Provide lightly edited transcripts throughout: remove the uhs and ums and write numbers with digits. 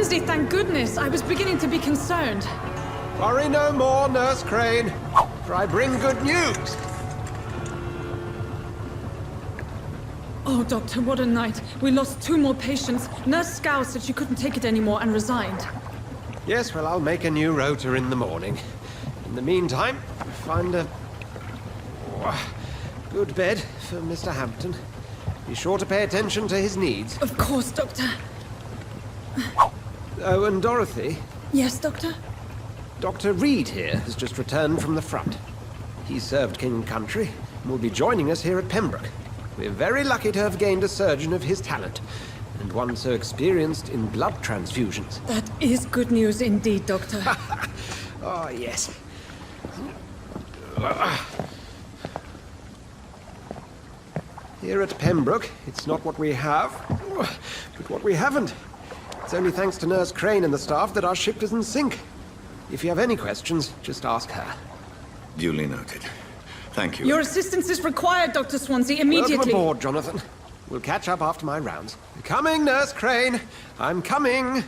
Swansea, thank goodness. I was beginning to be concerned. Worry no more, Nurse Crane, for I bring good news. Oh, Doctor, what a night. We lost 2 more patients. Nurse Scow said she couldn't take it anymore and resigned. Yes, well, I'll make a new rota in the morning. In the meantime, find a good bed for Mr. Hampton. Be sure to pay attention to his needs. Of course, Doctor. Oh, and Dorothy? Yes, Doctor? Dr. Reed here has just returned from the front. He served King and Country and will be joining us here at Pembroke. We're very lucky to have gained a surgeon of his talent, and one so experienced in blood transfusions. That is good news indeed, Doctor. Oh, yes. Here at Pembroke, it's not what we have, but what we haven't. It's only thanks to Nurse Crane and the staff that our ship isn't sink. If you have any questions, just ask her. Duly noted. Thank you. Your assistance is required, Dr. Swansea, immediately. Welcome aboard, Jonathan. We'll catch up after my rounds. Coming, Nurse Crane. I'm coming.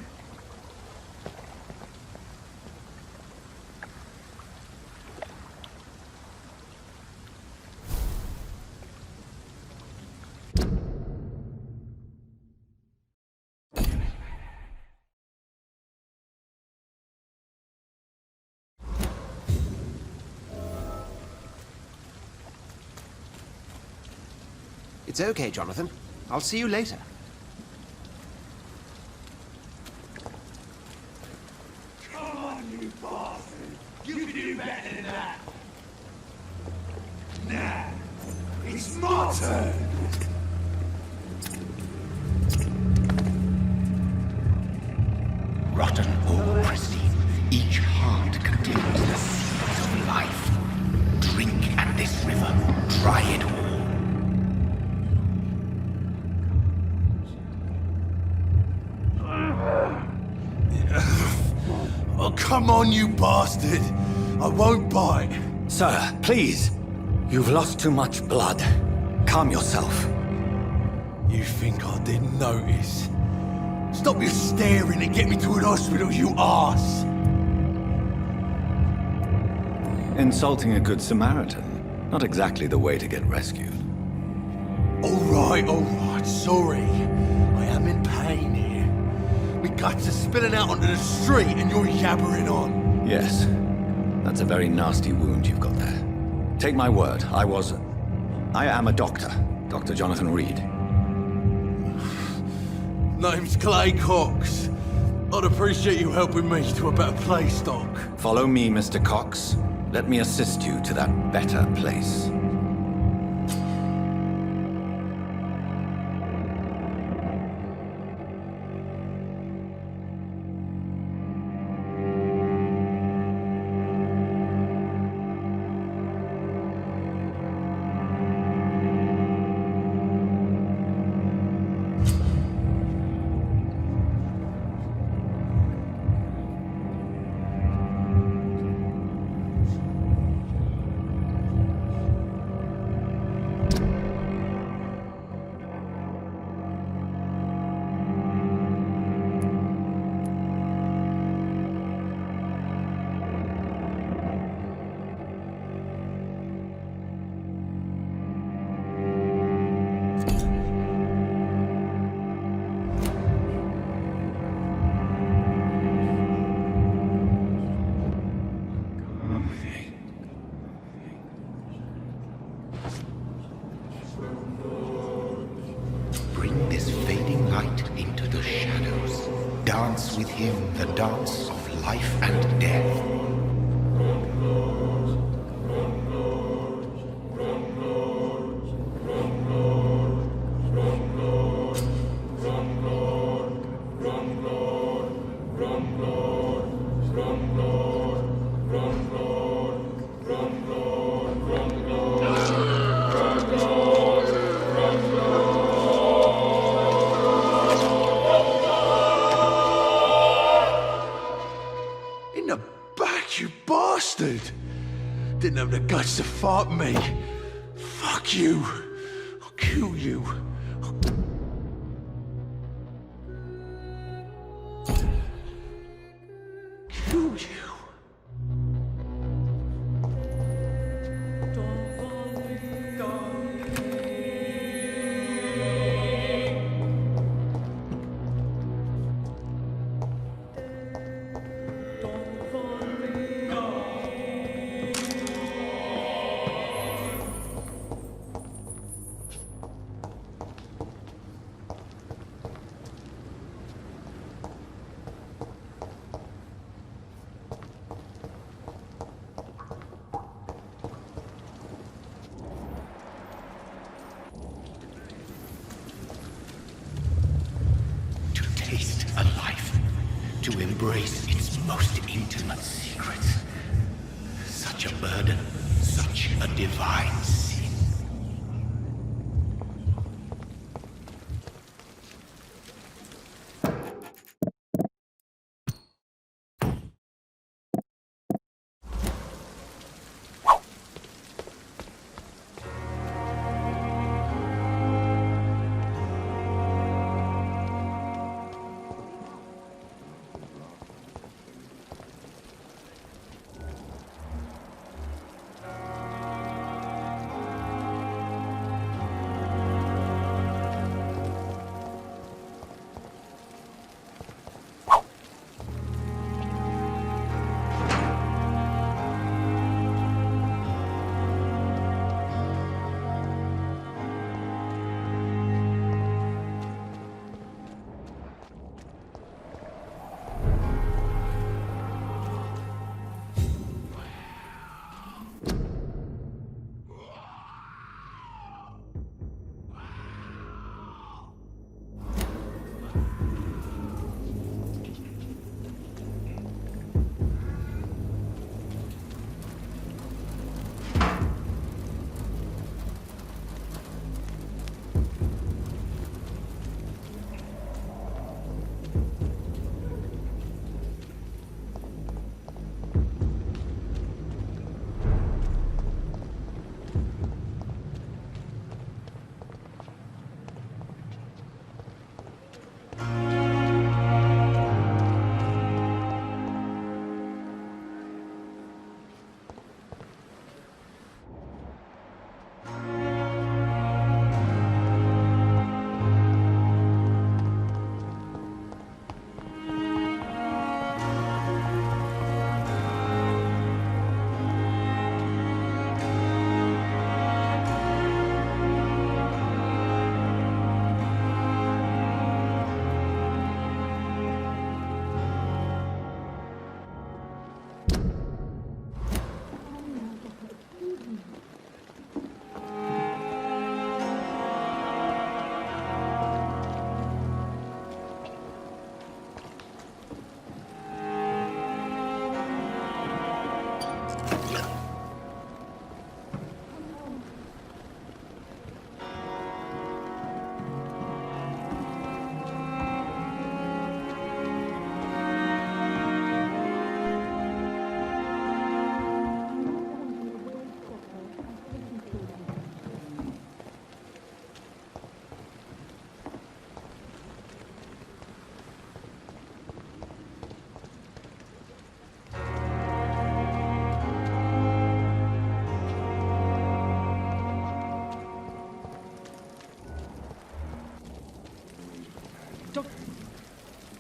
It's okay, Jonathan. I'll see you later. Come on, you bastard! You can do better than that! Nah, it's my turn! Rotten or pristine, each heart contains the seeds of life. Drink at this river, try it all. Oh, come on, you bastard! I won't bite! Sir, please. You've lost too much blood. Calm yourself. You think I didn't notice? Stop your staring and get me to an hospital, you arse! Insulting a good Samaritan. Not exactly the way to get rescued. Alright, sorry. I am in pain here. My guts are spilling out onto the street and you're yabbering on. Yes. That's a very nasty wound you've got there. Take my word, I am a doctor. Dr. Jonathan Reed. Name's Clay Cox. I'd appreciate you helping me to a better place, Doc. Follow me, Mr. Cox. Let me assist you to that better place. Bring this fading light into the shadows. Dance with him the dance of life and death. In the back, you bastard! Didn't have the guts to fight me. Fuck you. I'll kill you. intimate secrets. Such a burden, such a divine sin.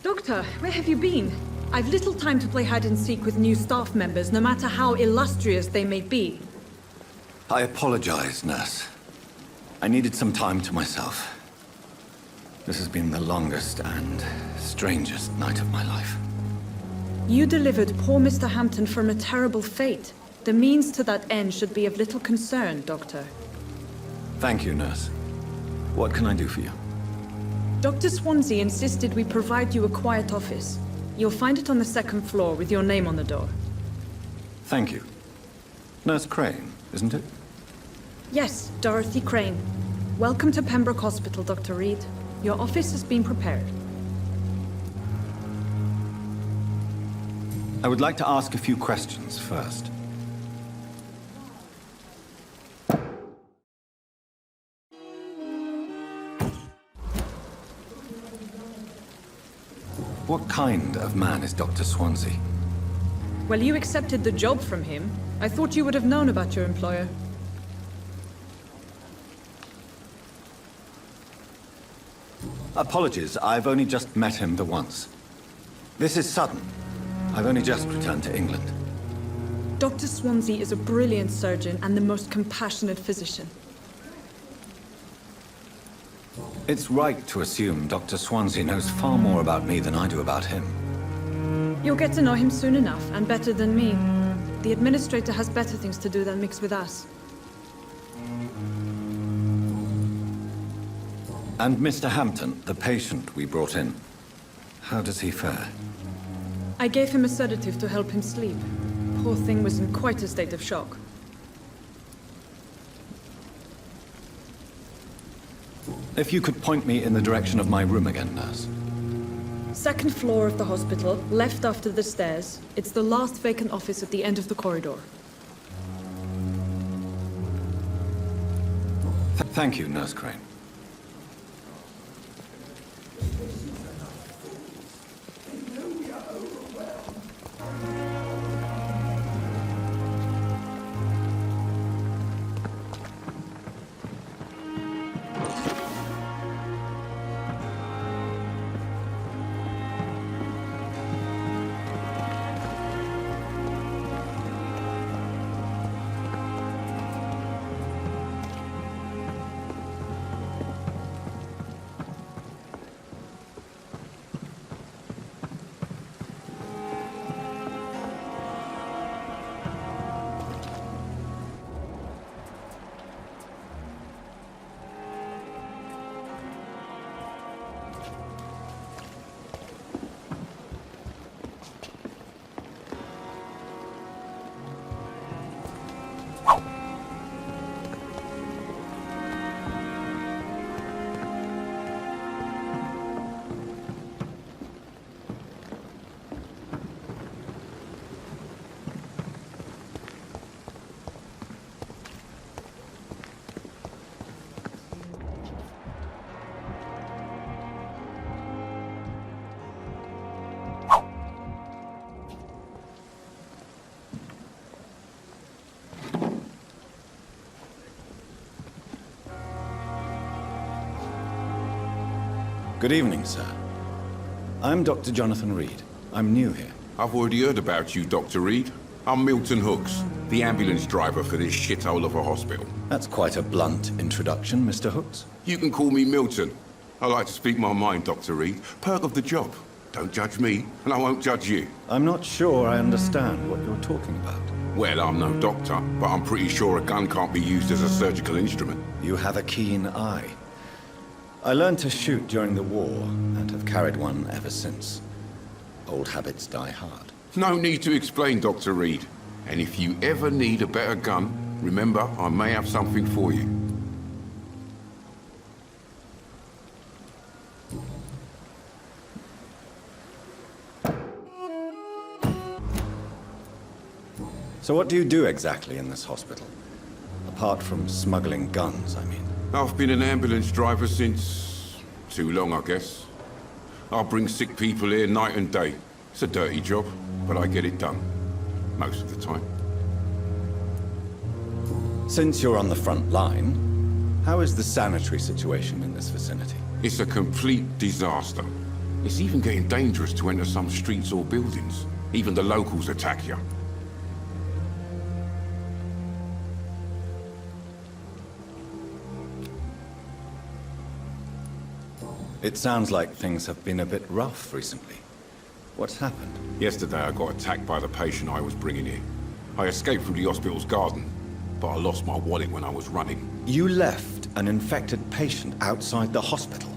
Doctor, where have you been? I've little time to play hide and seek with new staff members, no matter how illustrious they may be. I apologize, nurse. I needed some time to myself. This has been the longest and strangest night of my life. You delivered poor Mr. Hampton from a terrible fate. The means to that end should be of little concern, Doctor. Thank you, nurse. What can I do for you? Dr. Swansea insisted we provide you a quiet office. You'll find it on the second floor with your name on the door. Thank you. Nurse Crane, isn't it? Yes, Dorothy Crane. Welcome to Pembroke Hospital, Dr. Reed. Your office has been prepared. I would like to ask a few questions first. What kind of man is Dr. Swansea? Well, you accepted the job from him. I thought you would have known about your employer. Apologies, I've only just met him the once. This is sudden. I've only just returned to England. Dr. Swansea is a brilliant surgeon and the most compassionate physician. It's right to assume Dr. Swansea knows far more about me than I do about him. You'll get to know him soon enough, and better than me. The administrator has better things to do than mix with us. And Mr. Hampton, the patient we brought in, how does he fare? I gave him a sedative to help him sleep. Poor thing was in quite a state of shock. If you could point me in the direction of my room again, nurse. Second floor of the hospital, left after the stairs. It's the last vacant office at the end of the corridor. Thank you, Nurse Crane. Good evening, sir. I'm Dr. Jonathan Reed. I'm new here. I've already heard about you, Dr. Reed. I'm Milton Hooks, the ambulance driver for this shithole of a hospital. That's quite a blunt introduction, Mr. Hooks. You can call me Milton. I like to speak my mind, Dr. Reed. Perk of the job. Don't judge me, and I won't judge you. I'm not sure I understand what you're talking about. Well, I'm no doctor, but I'm pretty sure a gun can't be used as a surgical instrument. You have a keen eye. I learned to shoot during the war, and have carried one ever since. Old habits die hard. No need to explain, Dr. Reed. And if you ever need a better gun, remember, I may have something for you. So what do you do exactly in this hospital? Apart from smuggling guns, I mean. I've been an ambulance driver since... too long, I guess. I bring sick people here night and day. It's a dirty job, but I get it done. Most of the time. Since you're on the front line, how is the sanitary situation in this vicinity? It's a complete disaster. It's even getting dangerous to enter some streets or buildings. Even the locals attack you. It sounds like things have been a bit rough recently. What's happened? Yesterday I got attacked by the patient I was bringing in. I escaped through the hospital's garden, but I lost my wallet when I was running. You left an infected patient outside the hospital.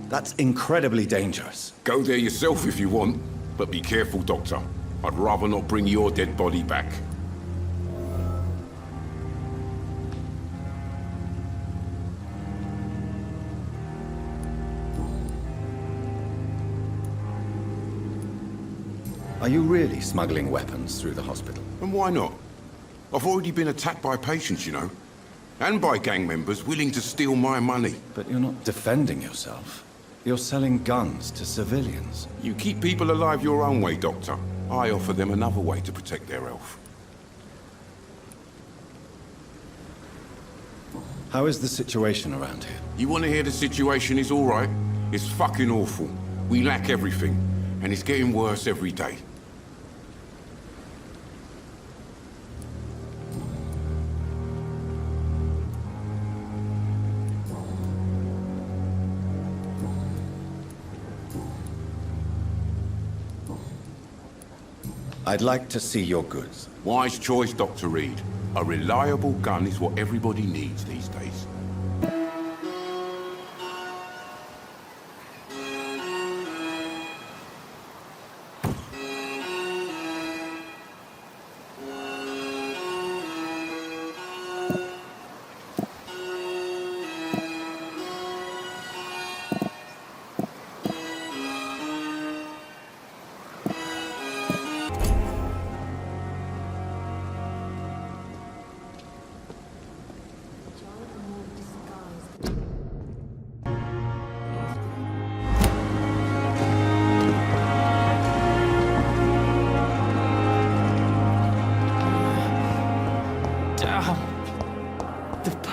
That's incredibly dangerous. Go there yourself if you want, but be careful, Doctor. I'd rather not bring your dead body back. Are you really smuggling weapons through the hospital? And why not? I've already been attacked by patients, you know. And by gang members willing to steal my money. But you're not defending yourself. You're selling guns to civilians. You keep people alive your own way, Doctor. I offer them another way to protect their health. How is the situation around here? You want to hear the situation is all right? It's fucking awful. We lack everything, and it's getting worse every day. I'd like to see your goods. Wise choice, Dr. Reed. A reliable gun is what everybody needs these days.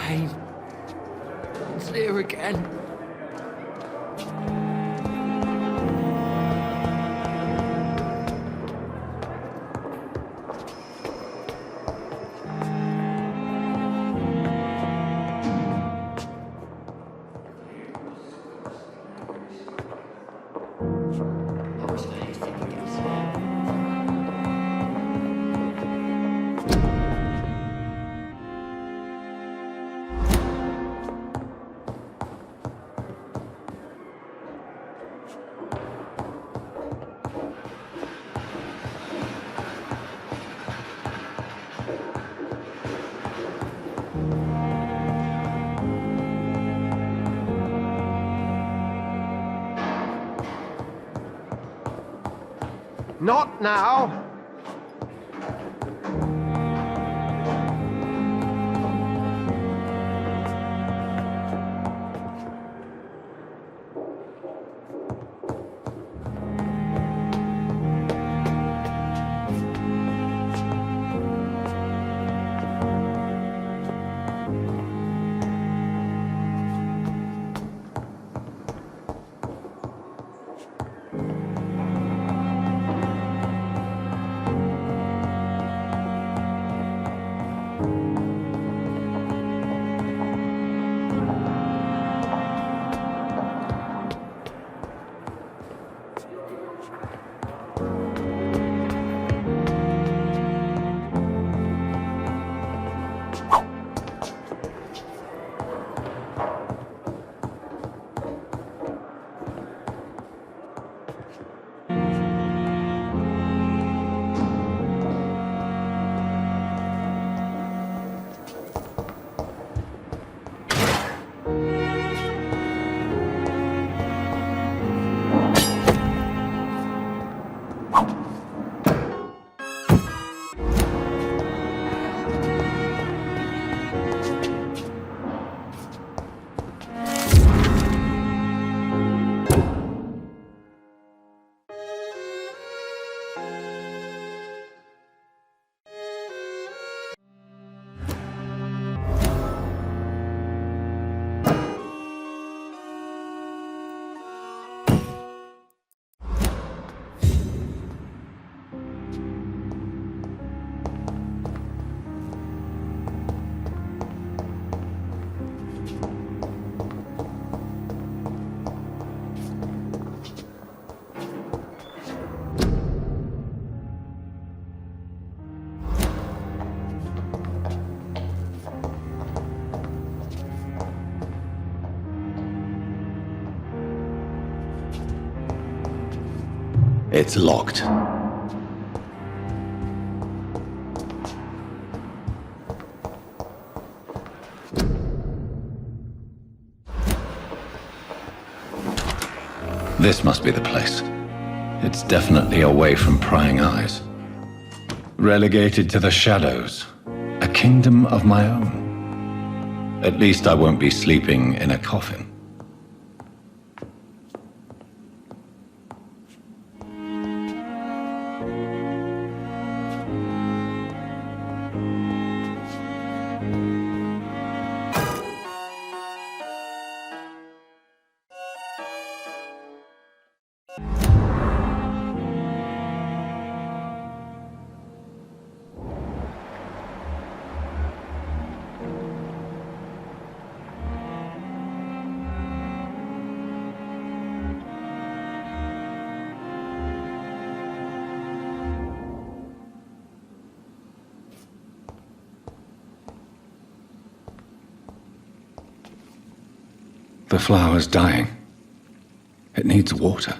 pain. It's here again. Not now! It's locked. This must be the place. It's definitely away from prying eyes. Relegated to the shadows. A kingdom of my own. At least I won't be sleeping in a coffin. The flower's dying. It needs water.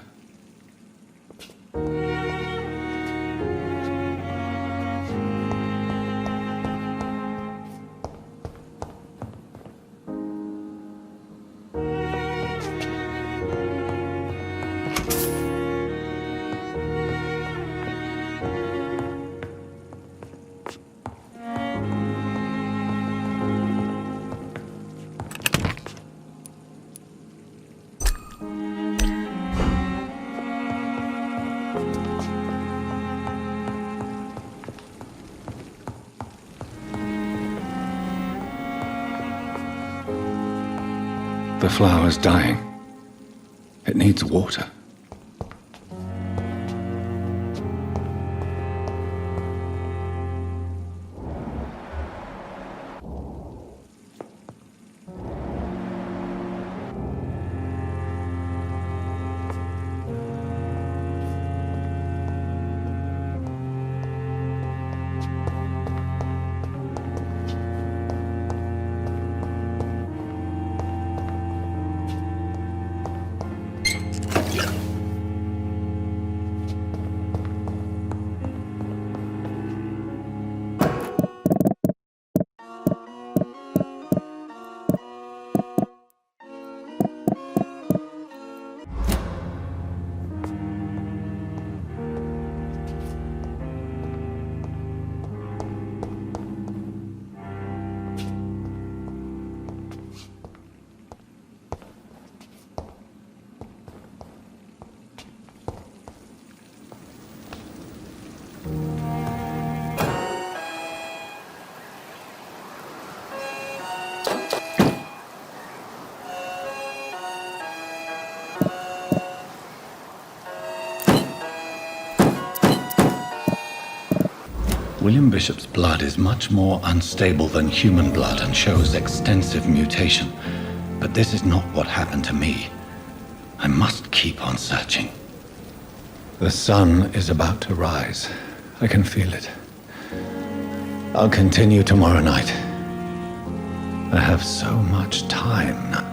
The flower's dying. It needs water. William Bishop's blood is much more unstable than human blood and shows extensive mutation. But this is not what happened to me. I must keep on searching. The sun is about to rise. I can feel it. I'll continue tomorrow night. I have so much time now.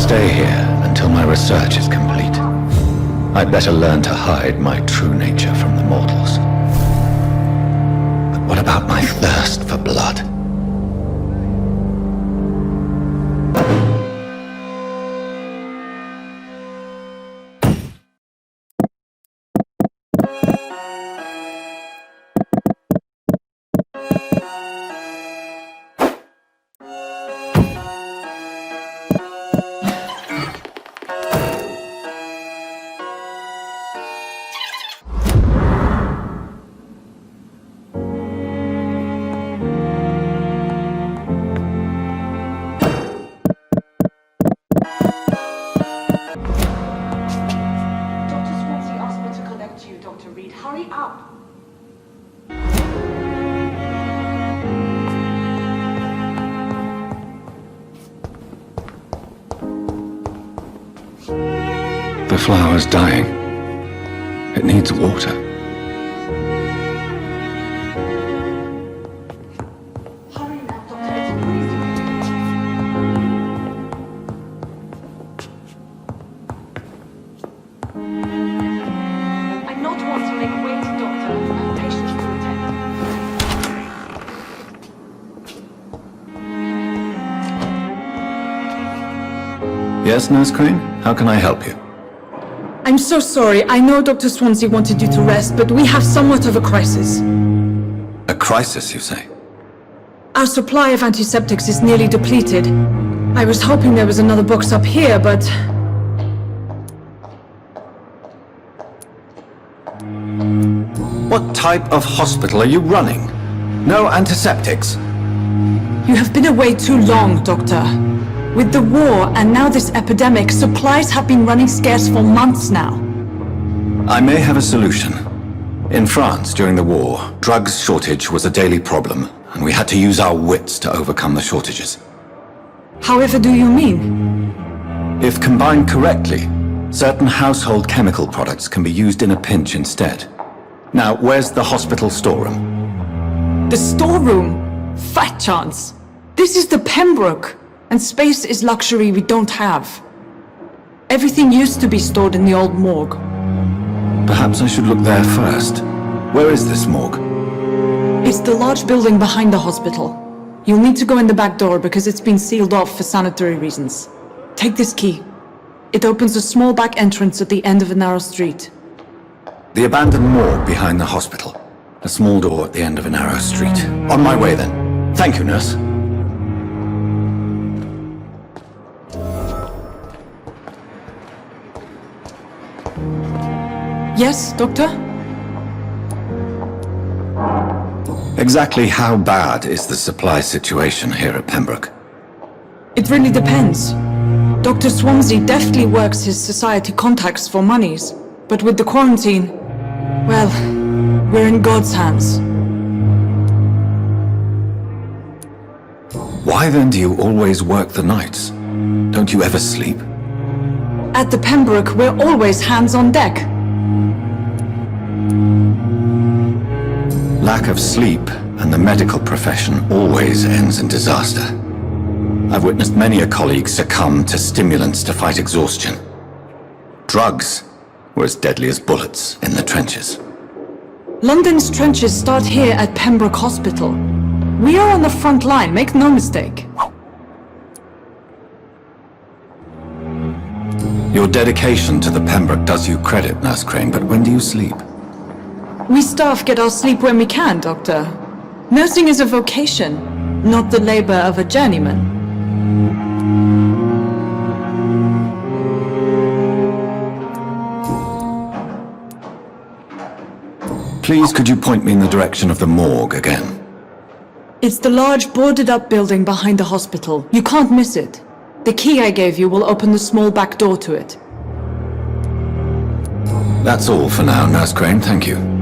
Stay here until my research is complete. I'd better learn to hide my true nature from the mortals. But what about my thirst for blood? flower's dying. It needs water. I'm not one to make wait, Doctor. I have patients to attend. Yes, Nurse Crane? How can I help you? I'm so sorry. I know Dr. Swansea wanted you to rest, but we have somewhat of a crisis. A crisis, you say? Our supply of antiseptics is nearly depleted. I was hoping there was another box up here, but... What type of hospital are you running? No antiseptics? You have been away too long, Doctor. With the war and now this epidemic, supplies have been running scarce for months now. I may have a solution. In France, during the war, drugs shortage was a daily problem, and we had to use our wits to overcome the shortages. However do you mean? If combined correctly, certain household chemical products can be used in a pinch instead. Now, where's the hospital storeroom? The storeroom? Fat chance. This is the Pembroke, and space is luxury we don't have. Everything used to be stored in the old morgue. Perhaps I should look there first. Where is this morgue? It's the large building behind the hospital. You'll need to go in the back door because it's been sealed off for sanitary reasons. Take this key. It opens a small back entrance at the end of a narrow street. The abandoned morgue behind the hospital. A small door at the end of a narrow street. On my way then. Thank you, nurse. Yes, Doctor? Exactly how bad is the supply situation here at Pembroke? It really depends. Dr. Swansea deftly works his society contacts for monies, but with the quarantine, well, we're in God's hands. Why then do you always work the nights? Don't you ever sleep? At the Pembroke, we're always hands on deck. Lack of sleep and the medical profession always ends in disaster. I've witnessed many a colleague succumb to stimulants to fight exhaustion. Drugs were as deadly as bullets in the trenches. London's trenches start here at Pembroke Hospital. We are on the front line, make no mistake. Your dedication to the Pembroke does you credit, Nurse Crane, but when do you sleep? We staff get our sleep when we can, Doctor. Nursing is a vocation, not the labor of a journeyman. Please, could you point me in the direction of the morgue again? It's the large boarded-up building behind the hospital. You can't miss it. The key I gave you will open the small back door to it. That's all for now, Nurse Crane, thank you.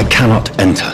Cannot enter.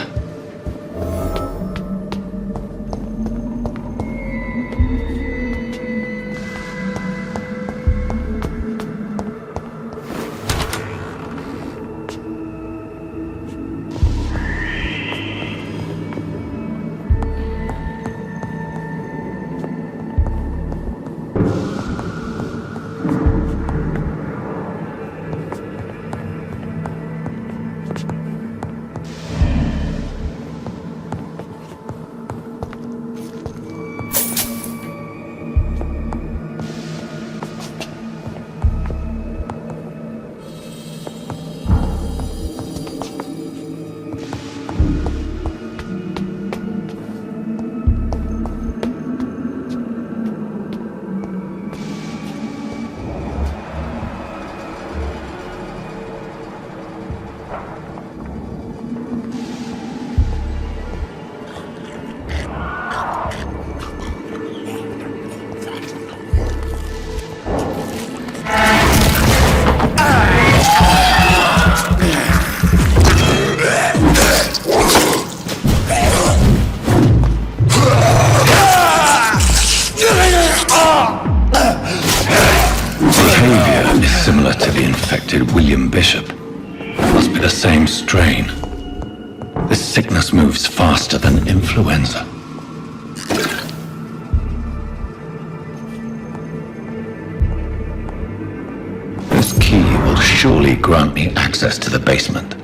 Similar to the infected William Bishop. Must be the same strain. This sickness moves faster than influenza. This key will surely grant me access to the basement.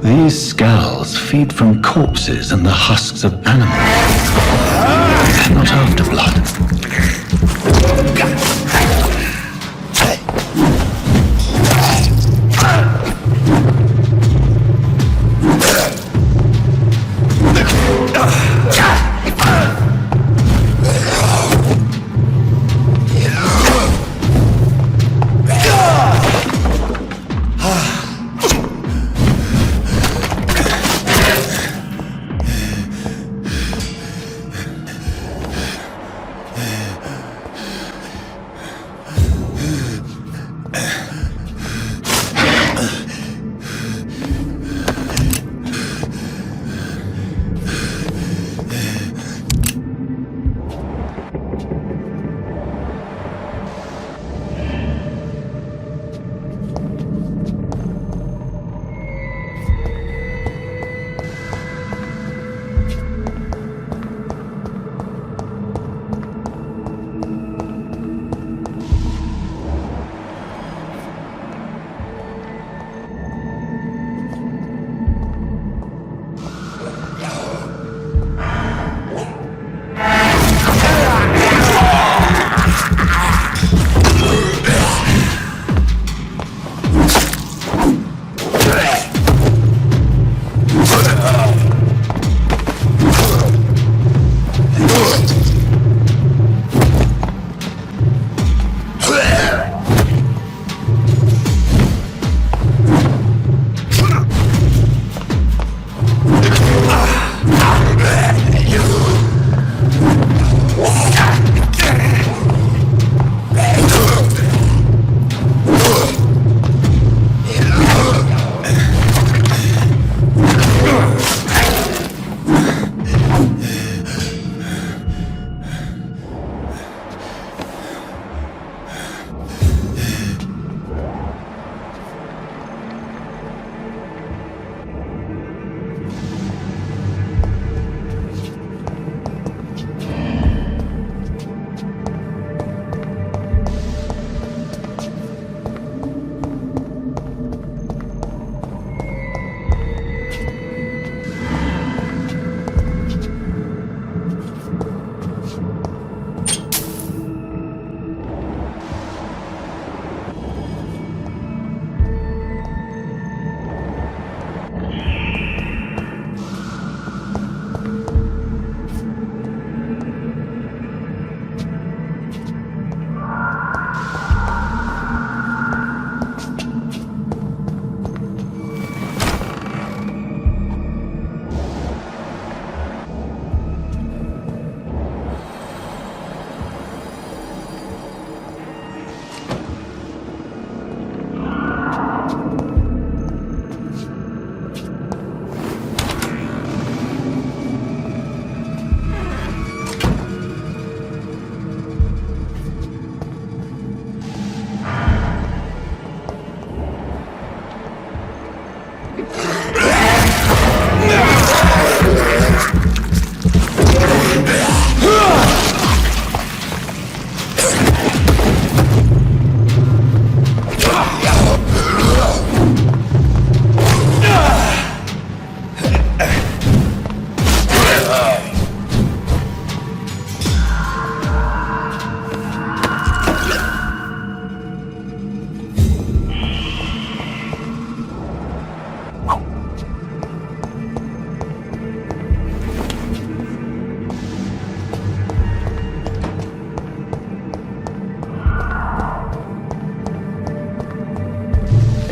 These skulls feed from corpses and the husks of animals. They're not after blood.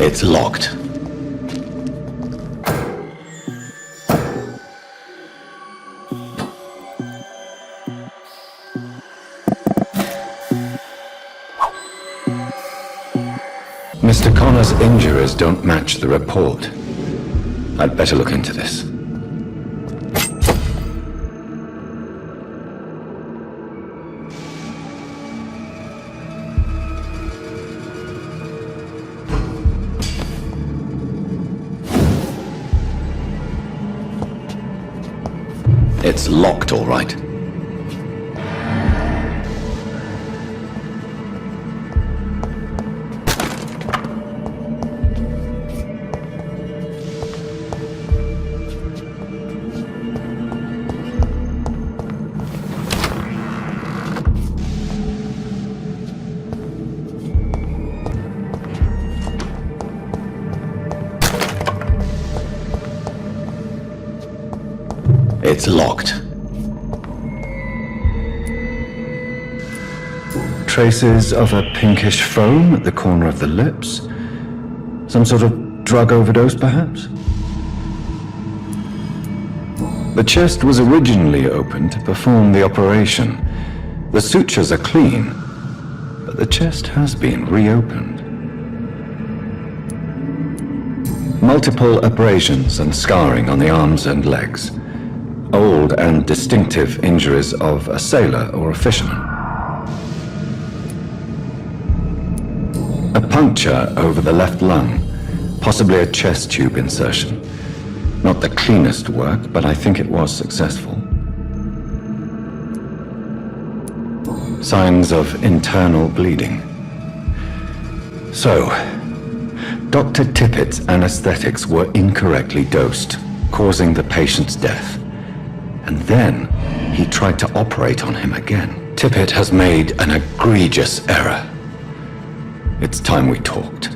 It's locked. Mr. Connor's injuries don't match the report. I'd better look into this. It's locked, all right. It's locked. Traces of a pinkish foam at the corner of the lips. Some sort of drug overdose, perhaps? The chest was originally opened to perform the operation. The sutures are clean, but the chest has been reopened. Multiple abrasions and scarring on the arms and legs. Old and distinctive injuries of a sailor or a fisherman. A puncture over the left lung, possibly a chest tube insertion. Not the cleanest work, but I think it was successful. Signs of internal bleeding. So, Dr. Tippett's anesthetics were incorrectly dosed, causing the patient's death. And then he tried to operate on him again. Tippett has made an egregious error. It's time we talked.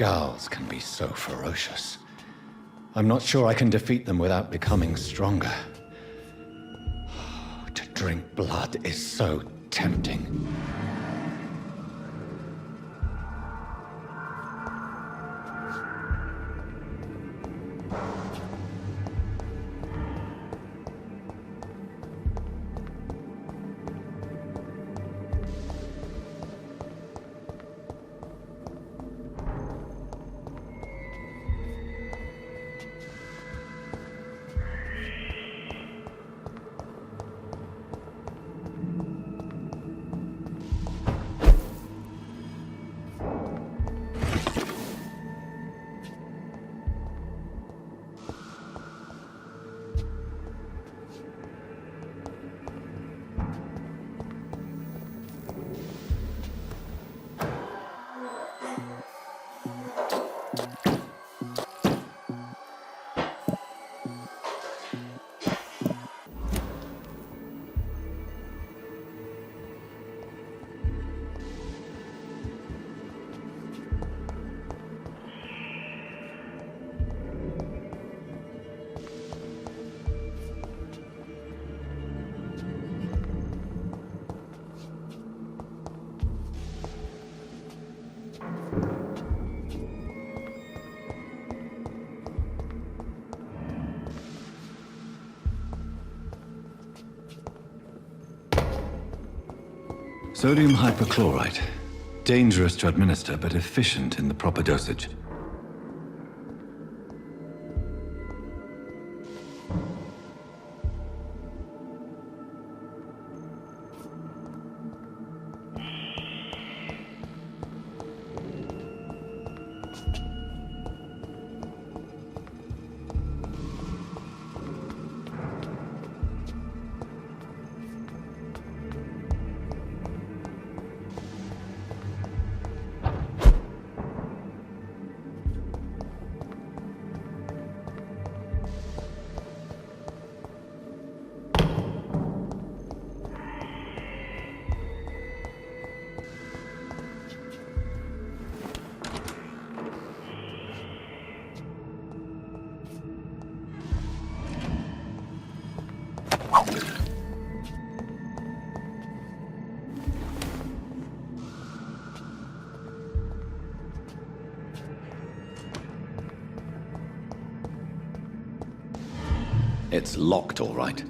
Skals can be so ferocious. I'm not sure I can defeat them without becoming stronger. To drink blood is so tempting. Sodium hypochlorite. Dangerous to administer, but efficient in the proper dosage. It's locked, all right.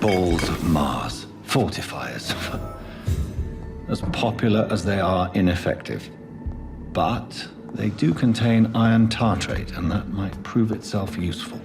balls of Mars, fortifiers. As popular as they are ineffective. But they do contain iron tartrate, and that might prove itself useful.